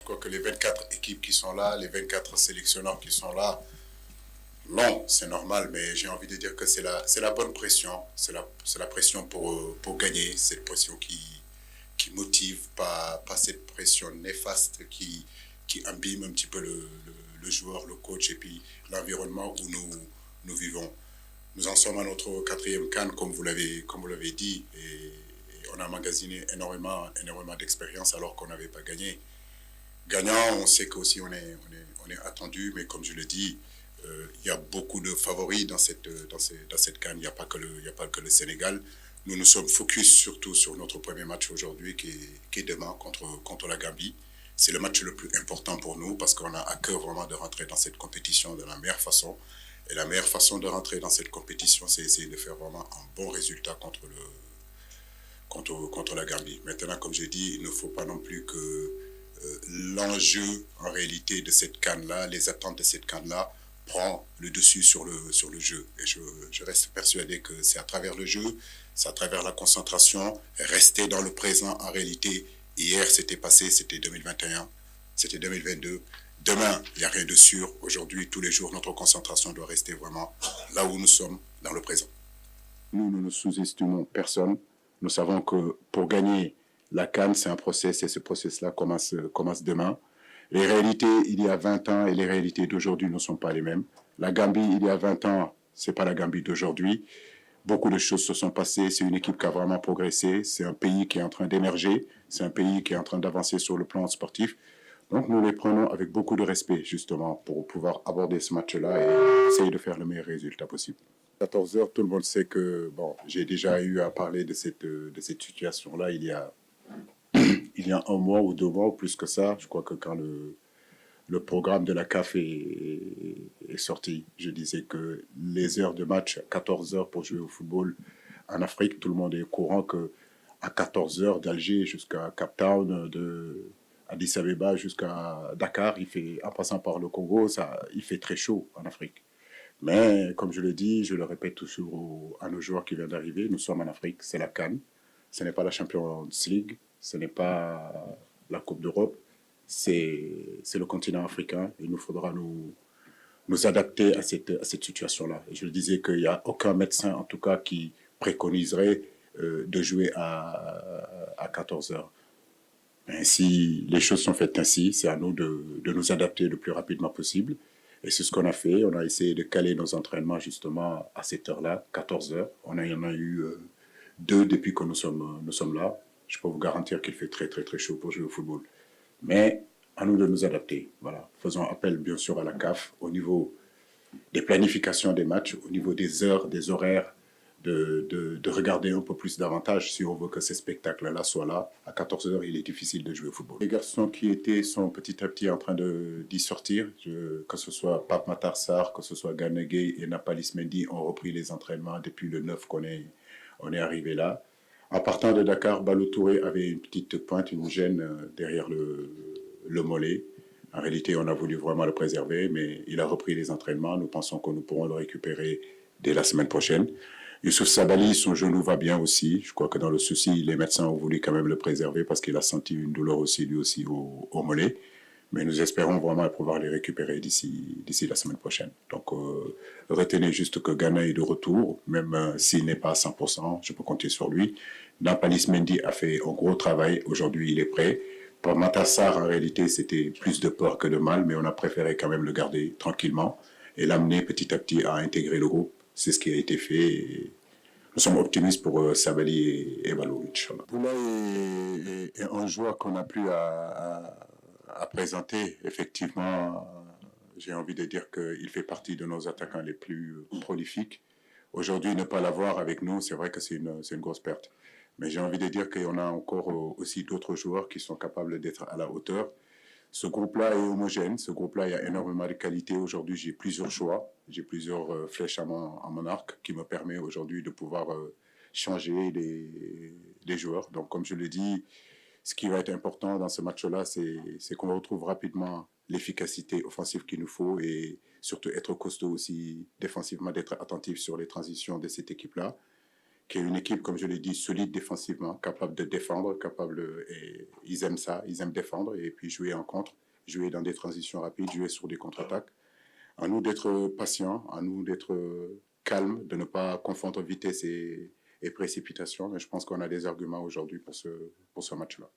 Quoique les 24 équipes qui sont là, les 24 sélectionneurs qui sont là, non, c'est normal, mais j'ai envie de dire que c'est la bonne pression. C'est la pression pour gagner, cette pression qui motive, pas cette pression néfaste qui imbibe un petit peu le joueur, le coach et puis l'environnement où nous vivons. Nous en sommes à notre quatrième CAN, comme vous l'avez dit, et on a magasiné énormément d'expérience alors qu'on n'avait pas gagné. Gagnant, on sait qu'aussi on est attendu, mais comme je le dis, il y a beaucoup de favoris dans cette CAN. Il n'y a pas que le Sénégal. Nous nous sommes focus surtout sur notre premier match aujourd'hui qui est demain contre la Gambie. C'est le match le plus important pour nous parce qu'on a à cœur vraiment de rentrer dans cette compétition de la meilleure façon. Et la meilleure façon de rentrer dans cette compétition, c'est essayer de faire vraiment un bon résultat contre la Gambie. Maintenant, comme j'ai dit, il ne faut pas non plus que l'enjeu en réalité de cette CAN-là, les attentes de cette CAN-là, prend le dessus sur le jeu. Et je reste persuadé que c'est à travers le jeu, c'est à travers la concentration, rester dans le présent en réalité. Hier, c'était passé, c'était 2021, c'était 2022. Demain, il n'y a rien de sûr. Aujourd'hui, tous les jours, notre concentration doit rester vraiment là où nous sommes, dans le présent. Nous ne sous-estimons personne. Nous savons que pour gagner la CAN, c'est un process et ce process-là commence demain. Les réalités il y a 20 ans et les réalités d'aujourd'hui ne sont pas les mêmes. La Gambie, il y a 20 ans, ce n'est pas la Gambie d'aujourd'hui. Beaucoup de choses se sont passées. C'est une équipe qui a vraiment progressé. C'est un pays qui est en train d'émerger. C'est un pays qui est en train d'avancer sur le plan sportif. Donc nous les prenons avec beaucoup de respect, justement, pour pouvoir aborder ce match-là et essayer de faire le meilleur résultat possible. 14 heures, tout le monde sait que bon, j'ai déjà eu à parler de cette situation-là il y a un mois ou 2 mois, ou plus que ça. Je crois que quand le programme de la CAF est sorti, je disais que les heures de match, 14 heures pour jouer au football en Afrique, tout le monde est au courant que à 14 heures d'Alger jusqu'à Cape Town, de Addis Abeba jusqu'à Dakar, en passant par le Congo, il fait très chaud en Afrique. Mais comme je le dis, je le répète toujours à nos joueurs qui viennent d'arriver, nous sommes en Afrique, c'est la CAN, ce n'est pas la Champions League, ce n'est pas la Coupe d'Europe, c'est le continent africain. Il nous faudra nous adapter à cette situation-là. Et je le disais qu'il n'y a aucun médecin, en tout cas, qui préconiserait de jouer à 14 heures. Si les choses sont faites ainsi, c'est à nous de nous adapter le plus rapidement possible. Et c'est ce qu'on a fait. On a essayé de caler nos entraînements justement à cette heure-là, 14 heures. On en a eu deux depuis que nous sommes là. Je peux vous garantir qu'il fait très, très, très chaud pour jouer au football. Mais à nous de nous adapter. Voilà. Faisons appel bien sûr à la CAF au niveau des planifications des matchs, au niveau des heures, des horaires, de regarder un peu plus davantage si on veut que ces spectacles-là soient là. À 14 heures, il est difficile de jouer au football. Les garçons sont petit à petit en train d'y sortir, que ce soit Pape Matar Sarr, que ce soit Gana Gueye et Nampalys Mendy ont repris les entraînements depuis le 9 on est arrivé là. En partant de Dakar, Balou Touré avait une petite pointe, une gêne derrière le mollet. En réalité, on a voulu vraiment le préserver, mais il a repris les entraînements. Nous pensons que nous pourrons le récupérer dès la semaine prochaine. Youssouf Sabali, son genou va bien aussi. Je crois que dans le souci, les médecins ont voulu quand même le préserver parce qu'il a senti une douleur aussi, lui aussi, au mollet. Mais nous espérons vraiment pouvoir les récupérer d'ici la semaine prochaine. Donc, retenez juste que Ghana est de retour, même s'il n'est pas à 100%, je peux compter sur lui. Nampalys Mendy a fait un gros travail. Aujourd'hui, il est prêt. Pour Matassar, en réalité, c'était plus de peur que de mal, mais on a préféré quand même le garder tranquillement et l'amener petit à petit à intégrer le groupe. C'est ce qui a été fait. Et nous sommes optimistes pour Sabali et Balou, Inch'Allah. Boula est un joueur qu'on n'a plus à présenter. Effectivement, j'ai envie de dire qu'il fait partie de nos attaquants les plus prolifiques. Aujourd'hui, ne pas l'avoir avec nous, c'est vrai que c'est une grosse perte. Mais j'ai envie de dire qu'on a encore aussi d'autres joueurs qui sont capables d'être à la hauteur. Ce groupe-là est homogène. Ce groupe-là, il y a énormément de qualités. Aujourd'hui, j'ai plusieurs choix. J'ai plusieurs flèches à mon arc qui me permet aujourd'hui de pouvoir changer les joueurs. Donc, comme je le dis, ce qui va être important dans ce match-là, c'est qu'on retrouve rapidement l'efficacité offensive qu'il nous faut et surtout être costaud aussi défensivement, d'être attentif sur les transitions de cette équipe-là qui est une équipe, comme je l'ai dit, solide défensivement, capable de défendre, et ils aiment ça, ils aiment défendre et puis jouer en contre, jouer dans des transitions rapides, jouer sur des contre-attaques. À nous d'être patients, à nous d'être calmes, de ne pas confondre vitesse et précipitation. Mais je pense qu'on a des arguments aujourd'hui pour ce match-là.